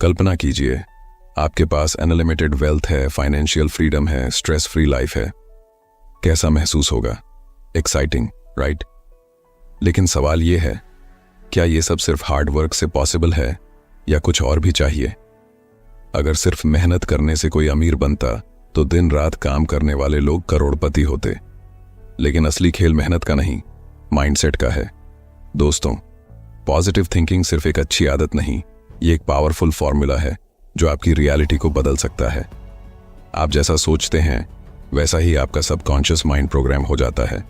कल्पना कीजिए, आपके पास unlimited wealth है, फाइनेंशियल फ्रीडम है, स्ट्रेस फ्री लाइफ है। कैसा महसूस होगा? Exciting, right? लेकिन सवाल यह है, क्या यह सब सिर्फ हार्ड वर्क से पॉसिबल है या कुछ और भी चाहिए? अगर सिर्फ मेहनत करने से कोई अमीर बनता तो दिन रात काम करने वाले लोग करोड़पति होते। लेकिन असली खेल मेहनत का नहीं, माइंडसेट का है। दोस्तों, पॉजिटिव थिंकिंग सिर्फ एक अच्छी आदत नहीं, ये एक पावरफुल फॉर्मूला है जो आपकी रियलिटी को बदल सकता है। आप जैसा सोचते हैं वैसा ही आपका सबकॉन्शियस माइंड प्रोग्राम हो जाता है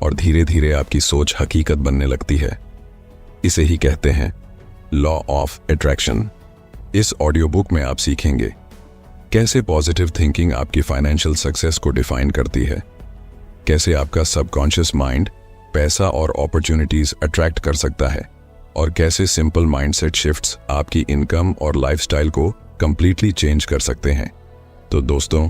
और धीरे धीरे आपकी सोच हकीकत बनने लगती है। इसे ही कहते हैं लॉ ऑफ अट्रैक्शन। इस ऑडियो बुक में आप सीखेंगे कैसे पॉजिटिव थिंकिंग आपकी फाइनेंशियल सक्सेस को डिफाइन करती है, कैसे आपका सबकॉन्शियस माइंड पैसा और अपॉर्चुनिटीज अट्रैक्ट कर सकता है, और कैसे सिंपल माइंडसेट शिफ्ट्स आपकी इनकम और लाइफस्टाइल को कंप्लीटली चेंज कर सकते हैं। तो दोस्तों,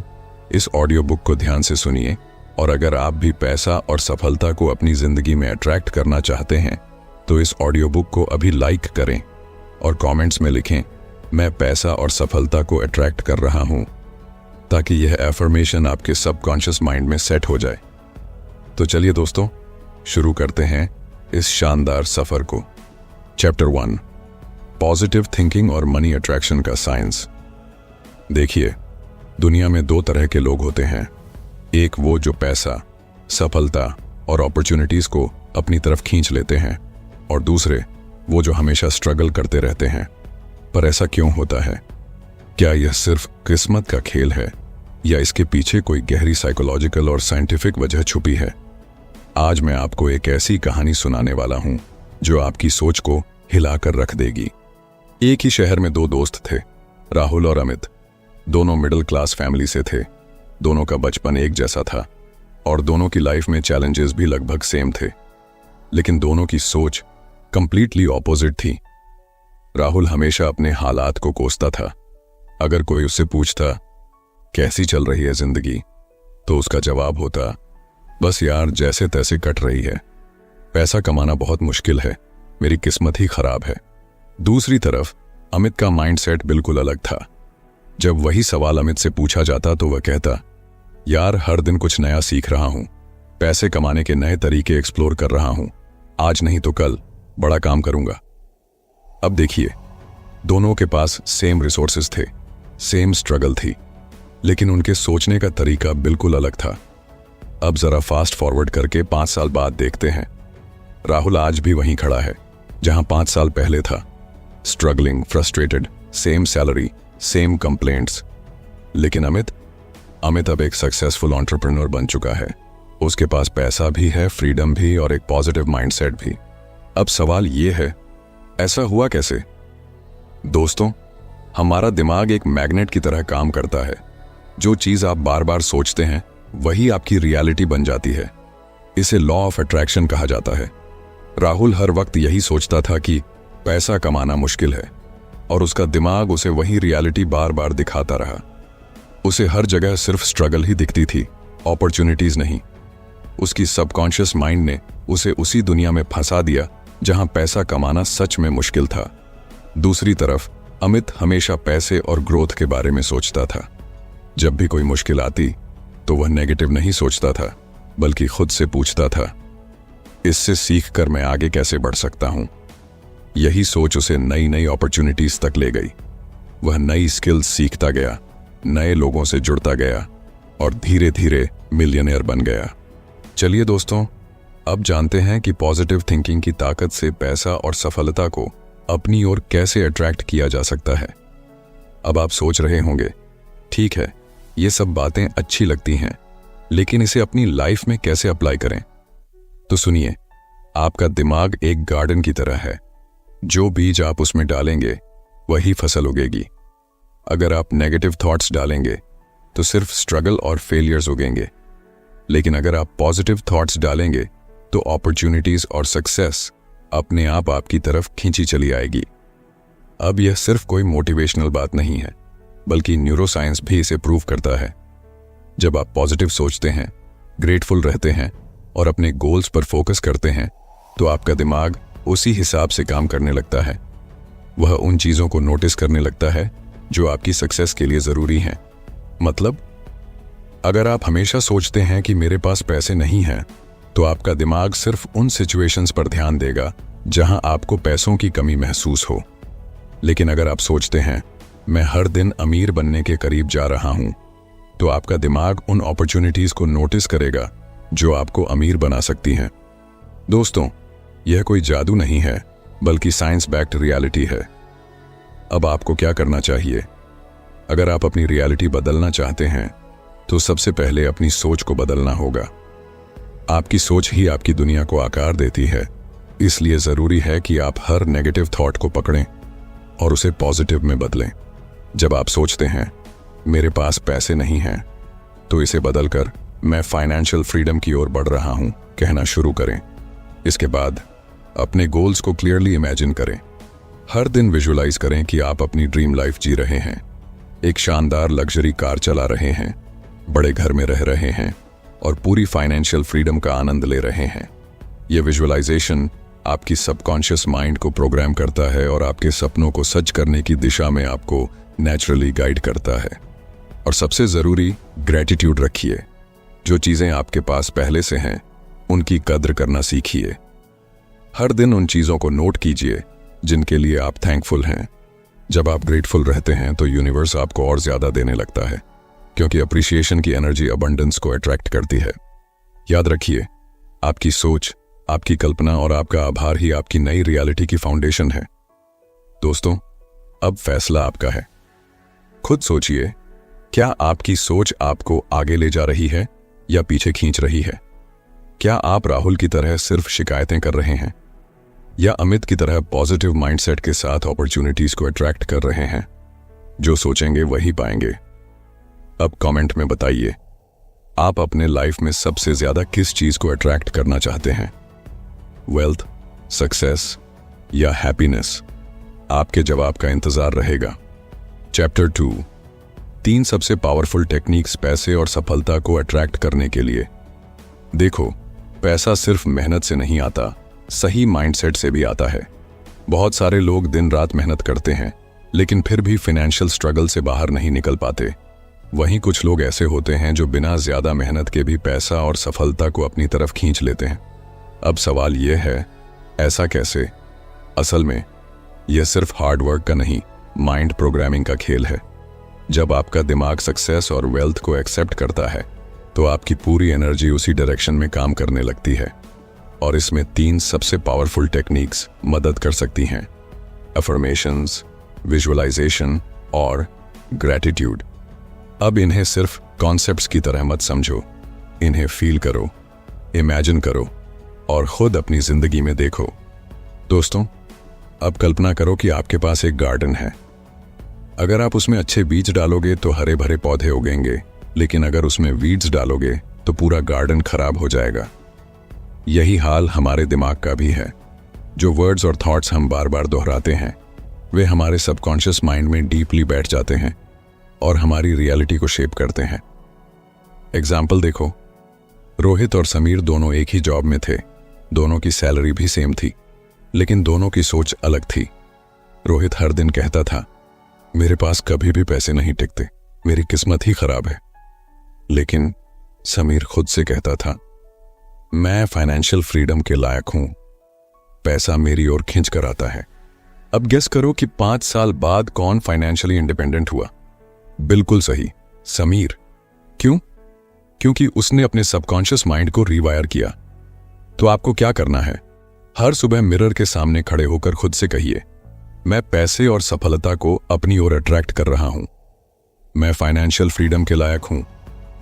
इस ऑडियो बुक को ध्यान से सुनिए, और अगर आप भी पैसा और सफलता को अपनी जिंदगी में अट्रैक्ट करना चाहते हैं तो इस ऑडियो बुक को अभी लाइक करें और कमेंट्स में लिखें, मैं पैसा और सफलता को अट्रैक्ट कर रहा हूं, ताकि यह एफर्मेशन आपके सबकॉन्शियस माइंड में सेट हो जाए। तो चलिए दोस्तों, शुरू करते हैं इस शानदार सफर को। चैप्टर 1, पॉजिटिव थिंकिंग और मनी अट्रैक्शन का साइंस। देखिए, दुनिया में दो तरह के लोग होते हैं। एक वो जो पैसा, सफलता और अपॉर्चुनिटीज को अपनी तरफ खींच लेते हैं, और दूसरे वो जो हमेशा स्ट्रगल करते रहते हैं। पर ऐसा क्यों होता है? क्या यह सिर्फ किस्मत का खेल है या इसके पीछे कोई गहरी साइकोलॉजिकल और साइंटिफिक वजह छुपी है? आज मैं आपको एक ऐसी कहानी सुनाने वाला हूं जो आपकी सोच को हिलाकर रख देगी। एक ही शहर में दो दोस्त थे, राहुल और अमित। दोनों मिडिल क्लास फैमिली से थे, दोनों का बचपन एक जैसा था और दोनों की लाइफ में चैलेंजेस भी लगभग सेम थे। लेकिन दोनों की सोच कंप्लीटली ऑपोजिट थी। राहुल हमेशा अपने हालात को कोसता था। अगर कोई उससे पूछता कैसी चल रही है जिंदगी, तो उसका जवाब होता, बस यार जैसे तैसे कट रही है, पैसा कमाना बहुत मुश्किल है, मेरी किस्मत ही खराब है। दूसरी तरफ अमित का माइंडसेट बिल्कुल अलग था। जब वही सवाल अमित से पूछा जाता तो वह कहता, यार हर दिन कुछ नया सीख रहा हूं, पैसे कमाने के नए तरीके एक्सप्लोर कर रहा हूं, आज नहीं तो कल बड़ा काम करूंगा। अब देखिए, दोनों के पास सेम रिसोर्सेज थे, सेम स्ट्रगल थी, लेकिन उनके सोचने का तरीका बिल्कुल अलग था। अब जरा फास्ट फॉरवर्ड करके 5 साल बाद देखते हैं। राहुल आज भी वहीं खड़ा है जहां 5 साल पहले था, struggling, frustrated, same salary, same complaints. लेकिन अमित अब एक सक्सेसफुल एंटरप्रेन्योर बन चुका है। उसके पास पैसा भी है, फ्रीडम भी, और एक पॉजिटिव माइंडसेट भी। अब सवाल यह है, ऐसा हुआ कैसे? दोस्तों, हमारा दिमाग एक मैग्नेट की तरह काम करता है। जो चीज आप बार बार सोचते हैं वही आपकी रियलिटी बन जाती है। इसे लॉ ऑफ अट्रैक्शन कहा जाता है। राहुल हर वक्त यही सोचता था कि पैसा कमाना मुश्किल है, और उसका दिमाग उसे वही रियलिटी बार बार दिखाता रहा। उसे हर जगह सिर्फ स्ट्रगल ही दिखती थी, अपॉर्चुनिटीज नहीं। उसकी सबकॉन्शियस माइंड ने उसे उसी दुनिया में फंसा दिया जहां पैसा कमाना सच में मुश्किल था। दूसरी तरफ अमित हमेशा पैसे और ग्रोथ के बारे में सोचता था। जब भी कोई मुश्किल आती तो वह नेगेटिव नहीं सोचता था, बल्कि खुद से पूछता था, इससे सीख कर मैं आगे कैसे बढ़ सकता हूं। यही सोच उसे नई नई अपॉर्चुनिटीज तक ले गई। वह नई स्किल्स सीखता गया, नए लोगों से जुड़ता गया और धीरे धीरे मिलियनेयर बन गया। चलिए दोस्तों, अब जानते हैं कि पॉजिटिव थिंकिंग की ताकत से पैसा और सफलता को अपनी ओर कैसे अट्रैक्ट किया जा सकता है। अब आप सोच रहे होंगे, ठीक है, ये सब बातें अच्छी लगती हैं, लेकिन इसे अपनी लाइफ में कैसे अप्लाई करें? तो सुनिए, आपका दिमाग एक गार्डन की तरह है। जो बीज आप उसमें डालेंगे वही फसल उगेगी। अगर आप नेगेटिव थॉट्स डालेंगे तो सिर्फ स्ट्रगल और फेलियर्स उगेंगे, लेकिन अगर आप पॉजिटिव थॉट्स डालेंगे तो अपॉर्चुनिटीज और सक्सेस अपने आप आपकी तरफ खींची चली आएगी। अब यह सिर्फ कोई मोटिवेशनल बात नहीं है, बल्कि न्यूरोसाइंस भी इसे प्रूव करता है। जब आप पॉजिटिव सोचते हैं, ग्रेटफुल रहते हैं और अपने गोल्स पर फोकस करते हैं, तो आपका दिमाग उसी हिसाब से काम करने लगता है। वह उन चीज़ों को नोटिस करने लगता है जो आपकी सक्सेस के लिए ज़रूरी हैं। मतलब, अगर आप हमेशा सोचते हैं कि मेरे पास पैसे नहीं हैं, तो आपका दिमाग सिर्फ उन सिचुएशंस पर ध्यान देगा जहां आपको पैसों की कमी महसूस हो। लेकिन अगर आप सोचते हैं मैं हर दिन अमीर बनने के करीब जा रहा हूं, तो आपका दिमाग उन अपॉर्चुनिटीज को नोटिस करेगा जो आपको अमीर बना सकती हैं। दोस्तों, यह कोई जादू नहीं है, बल्कि साइंस बैक्ड रियलिटी है। अब आपको क्या करना चाहिए? अगर आप अपनी रियलिटी बदलना चाहते हैं, तो सबसे पहले अपनी सोच को बदलना होगा। आपकी सोच ही आपकी दुनिया को आकार देती है, इसलिए ज़रूरी है कि आप हर नेगेटिव थॉट को पकड़ें और उसे पॉजिटिव में बदलें। जब आप सोचते हैं मेरे पास पैसे नहीं हैं, तो इसे बदलकर मैं फाइनेंशियल फ्रीडम की ओर बढ़ रहा हूं कहना शुरू करें। इसके बाद अपने गोल्स को क्लियरली इमेजिन करें। हर दिन विजुअलाइज करें कि आप अपनी ड्रीम लाइफ जी रहे हैं, एक शानदार लग्जरी कार चला रहे हैं, बड़े घर में रह रहे हैं और पूरी फाइनेंशियल फ्रीडम का आनंद ले रहे हैं। यह विजुअलाइजेशन आपकी सबकॉन्शियस माइंड को प्रोग्राम करता है और आपके सपनों को सच करने की दिशा में आपको नेचुरली गाइड करता है। और सबसे ज़रूरी, ग्रेटिट्यूड रखिए। जो चीज़ें आपके पास पहले से हैं, उनकी कद्र करना सीखिए। हर दिन उन चीज़ों को नोट कीजिए जिनके लिए आप थैंकफुल हैं। जब आप ग्रेटफुल रहते हैं तो यूनिवर्स आपको और ज़्यादा देने लगता है, क्योंकि अप्रिसिएशन की एनर्जी अबंडेंस को अट्रैक्ट करती है। याद रखिए, आपकी सोच, आपकी कल्पना और आपका आभार ही आपकी नई रियलिटी की फाउंडेशन है। दोस्तों, अब फैसला आपका है। खुद सोचिए, क्या आपकी सोच आपको आगे ले जा रही है या पीछे खींच रही है? क्या आप राहुल की तरह सिर्फ शिकायतें कर रहे हैं या अमित की तरह पॉजिटिव माइंडसेट के साथ अपॉर्चुनिटीज को अट्रैक्ट कर रहे हैं? जो सोचेंगे वही पाएंगे। अब कमेंट में बताइए, आप अपने लाइफ में सबसे ज्यादा किस चीज को अट्रैक्ट करना चाहते हैं? वेल्थ, सक्सेस या हैप्पीनेस? आपके जवाब का इंतजार रहेगा। चैप्टर 2, 3 सबसे पावरफुल टेक्निक्स पैसे और सफलता को अट्रैक्ट करने के लिए। देखो, पैसा सिर्फ मेहनत से नहीं आता, सही माइंडसेट से भी आता है। बहुत सारे लोग दिन रात मेहनत करते हैं, लेकिन फिर भी फाइनेंशियल स्ट्रगल से बाहर नहीं निकल पाते। वहीं कुछ लोग ऐसे होते हैं जो बिना ज्यादा मेहनत के भी पैसा और सफलता को अपनी तरफ खींच लेते हैं। अब सवाल यह है, ऐसा कैसे? असल में यह सिर्फ हार्ड वर्क का नहीं, माइंड प्रोग्रामिंग का खेल है। जब आपका दिमाग सक्सेस और वेल्थ को एक्सेप्ट करता है, तो आपकी पूरी एनर्जी उसी डायरेक्शन में काम करने लगती है। और इसमें 3 सबसे पावरफुल टेक्निक्स मदद कर सकती हैं: अफर्मेशंस, विजुअलाइजेशन और ग्रैटिट्यूड। अब इन्हें सिर्फ कॉन्सेप्ट्स की तरह मत समझो, इन्हें फील करो, इमेजिन करो और खुद अपनी जिंदगी में देखो। दोस्तों, अब कल्पना करो कि आपके पास एक गार्डन है। अगर आप उसमें अच्छे बीज डालोगे तो हरे भरे पौधे उगेंगे, लेकिन अगर उसमें वीड्स डालोगे तो पूरा गार्डन खराब हो जाएगा। यही हाल हमारे दिमाग का भी है। जो वर्ड्स और थॉट्स हम बार बार दोहराते हैं, वे हमारे सबकॉन्शियस माइंड में डीपली बैठ जाते हैं और हमारी रियलिटी को शेप करते हैं। एग्जाम्पल देखो, रोहित और समीर दोनों एक ही जॉब में थे, दोनों की सैलरी भी सेम थी, लेकिन दोनों की सोच अलग थी। रोहित हर दिन कहता था, मेरे पास कभी भी पैसे नहीं टिकते, मेरी किस्मत ही खराब है। लेकिन समीर खुद से कहता था, मैं फाइनेंशियल फ्रीडम के लायक हूं, पैसा मेरी ओर खींच कर आता है। अब गेस करो कि 5 साल बाद कौन फाइनेंशियली इंडिपेंडेंट हुआ? बिल्कुल सही, समीर। क्यों? क्योंकि उसने अपने सबकॉन्शियस माइंड को रीवायर किया। तो आपको क्या करना है? हर सुबह मिरर के सामने खड़े होकर खुद से कहिए, मैं पैसे और सफलता को अपनी ओर अट्रैक्ट कर रहा हूं, मैं फाइनेंशियल फ्रीडम के लायक हूं।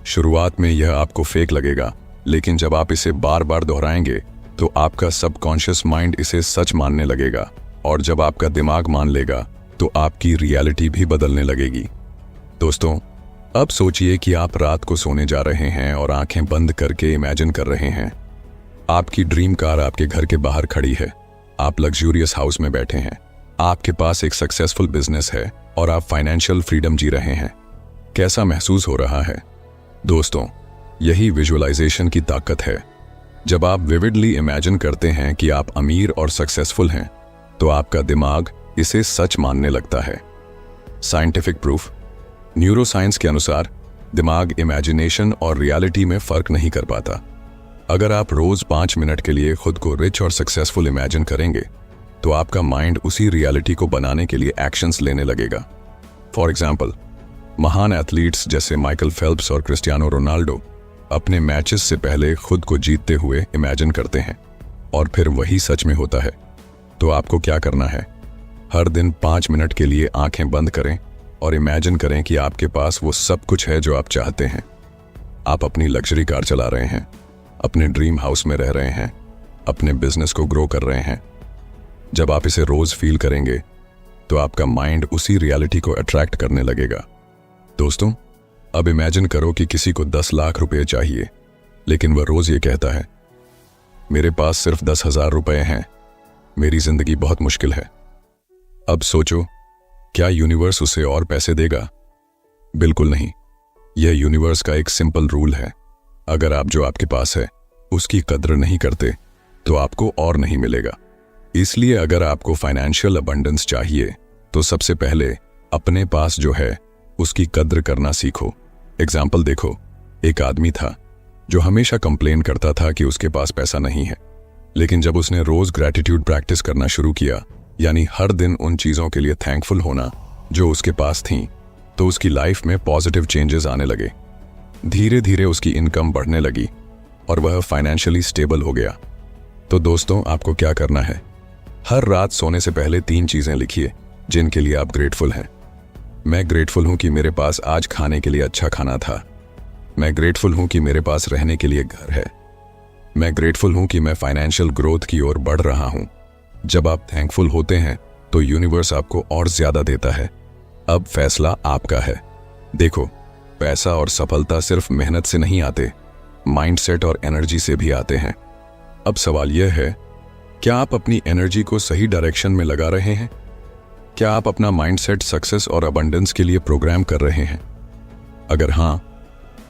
शुरुआत में यह आपको फेक लगेगा, लेकिन जब आप इसे बार बार दोहराएंगे तो आपका सबकॉन्शियस माइंड इसे सच मानने लगेगा, और जब आपका दिमाग मान लेगा तो आपकी रियलिटी भी बदलने लगेगी। दोस्तों, अब सोचिए कि आप रात को सोने जा रहे हैं और आंखें बंद करके इमेजिन कर रहे हैं, आपकी ड्रीम कार आपके घर के बाहर खड़ी है, आप लग्जूरियस हाउस में बैठे हैं, आपके पास एक सक्सेसफुल बिजनेस है और आप फाइनेंशियल फ्रीडम जी रहे हैं। कैसा महसूस हो रहा है? दोस्तों, यही विजुअलाइजेशन की ताकत है। जब आप विविडली इमेजिन करते हैं कि आप अमीर और सक्सेसफुल हैं, तो आपका दिमाग इसे सच मानने लगता है। Scientific proof. न्यूरोसाइंस के अनुसार दिमाग इमेजिनेशन और रियलिटी में फर्क नहीं कर पाता। अगर आप रोज 5 मिनट के लिए खुद को रिच और सक्सेसफुल इमेजिन करेंगे तो आपका माइंड उसी रियलिटी को बनाने के लिए एक्शंस लेने लगेगा। फॉर एग्जाम्पल, महान एथलीट्स जैसे माइकल फेल्प्स और क्रिस्टियानो रोनाल्डो अपने मैचेस से पहले खुद को जीतते हुए इमेजिन करते हैं और फिर वही सच में होता है। तो आपको क्या करना है? हर दिन 5 मिनट के लिए आंखें बंद करें और इमेजिन करें कि आपके पास वो सब कुछ है जो आप चाहते हैं। आप अपनी लग्जरी कार चला रहे हैं, अपने ड्रीम हाउस में रह रहे हैं, अपने बिजनेस को ग्रो कर रहे हैं। जब आप इसे रोज फील करेंगे तो आपका माइंड उसी रियलिटी को अट्रैक्ट करने लगेगा। दोस्तों, अब इमेजिन करो कि किसी को 10 लाख रुपए चाहिए, लेकिन वह रोज ये कहता है, मेरे पास सिर्फ 10,000 रुपए हैं, मेरी जिंदगी बहुत मुश्किल है। अब सोचो, क्या यूनिवर्स उसे और पैसे देगा? बिल्कुल नहीं। यह यूनिवर्स का एक सिंपल रूल है। अगर आप जो आपके पास है उसकी कद्र नहीं करते तो आपको और नहीं मिलेगा। इसलिए अगर आपको फाइनेंशियल अबंडेंस चाहिए तो सबसे पहले अपने पास जो है उसकी कद्र करना सीखो। एग्जाम्पल देखो, एक आदमी था जो हमेशा कंप्लेन करता था कि उसके पास पैसा नहीं है, लेकिन जब उसने रोज ग्रैटिट्यूड प्रैक्टिस करना शुरू किया, यानी हर दिन उन चीजों के लिए थैंकफुल होना जो उसके पास थीं, तो उसकी लाइफ में पॉजिटिव चेंजेस आने लगे। धीरे धीरे उसकी इनकम बढ़ने लगी और वह फाइनेंशियली स्टेबल हो गया। तो दोस्तों, आपको क्या करना है? हर रात सोने से पहले 3 चीजें लिखिए जिनके लिए आप ग्रेटफुल हैं। मैं ग्रेटफुल हूं कि मेरे पास आज खाने के लिए अच्छा खाना था। मैं ग्रेटफुल हूं कि मेरे पास रहने के लिए घर है। मैं ग्रेटफुल हूं कि मैं फाइनेंशियल ग्रोथ की ओर बढ़ रहा हूं। जब आप थैंकफुल होते हैं तो यूनिवर्स आपको और ज्यादा देता है। अब फैसला आपका है। देखो, पैसा और सफलता सिर्फ मेहनत से नहीं आते, माइंडसेट और एनर्जी से भी आते हैं। अब सवाल यह है, क्या आप अपनी एनर्जी को सही डायरेक्शन में लगा रहे हैं? क्या आप अपना माइंडसेट सक्सेस और अबंडेंस के लिए प्रोग्राम कर रहे हैं? अगर हां,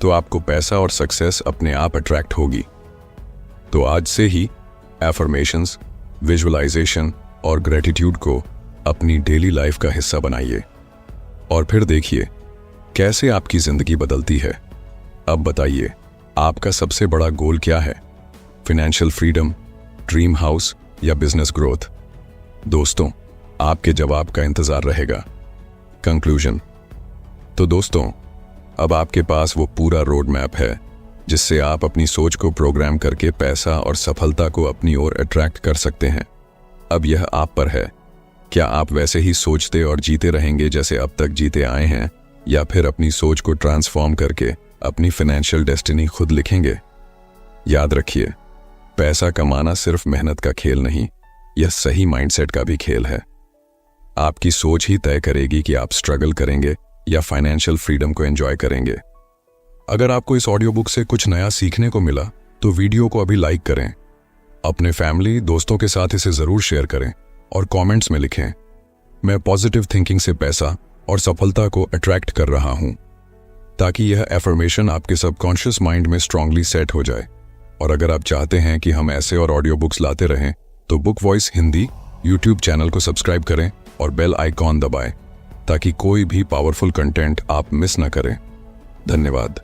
तो आपको पैसा और सक्सेस अपने आप अट्रैक्ट होगी। तो आज से ही एफर्मेशंस, विजुअलाइजेशन और ग्रेटिट्यूड को अपनी डेली लाइफ का हिस्सा बनाइए और फिर देखिए कैसे आपकी जिंदगी बदलती है। अब बताइए, आपका सबसे बड़ा गोल क्या है? फाइनेंशियल फ्रीडम, ड्रीम हाउस या बिजनेस ग्रोथ? दोस्तों, आपके जवाब का इंतजार रहेगा। कंक्लूजन। तो दोस्तों, अब आपके पास वो पूरा रोड मैप है जिससे आप अपनी सोच को प्रोग्राम करके पैसा और सफलता को अपनी ओर अट्रैक्ट कर सकते हैं। अब यह आप पर है। क्या आप वैसे ही सोचते और जीते रहेंगे जैसे अब तक जीते आए हैं, या फिर अपनी सोच को ट्रांसफॉर्म करके अपनी फाइनेंशियल डेस्टिनी खुद लिखेंगे? याद रखिए, पैसा कमाना सिर्फ मेहनत का खेल नहीं, यह सही माइंडसेट का भी खेल है। आपकी सोच ही तय करेगी कि आप स्ट्रगल करेंगे या फाइनेंशियल फ्रीडम को एंजॉय करेंगे। अगर आपको इस ऑडियो बुक से कुछ नया सीखने को मिला तो वीडियो को अभी लाइक करें, अपने फैमिली दोस्तों के साथ इसे जरूर शेयर करें और कमेंट्स में लिखें, मैं पॉजिटिव थिंकिंग से पैसा और सफलता को अट्रैक्ट कर रहा हूं, ताकि यह एफर्मेशन आपके सबकॉन्शियस माइंड में स्ट्रांगली सेट हो जाए। और अगर आप चाहते हैं कि हम ऐसे और ऑडियो बुक्स लाते रहें तो book voice Hindi YouTube channel को सब्सक्राइब करें और बेल आइकॉन दबाएं ताकि कोई भी पावरफुल कंटेंट आप मिस न करें। धन्यवाद।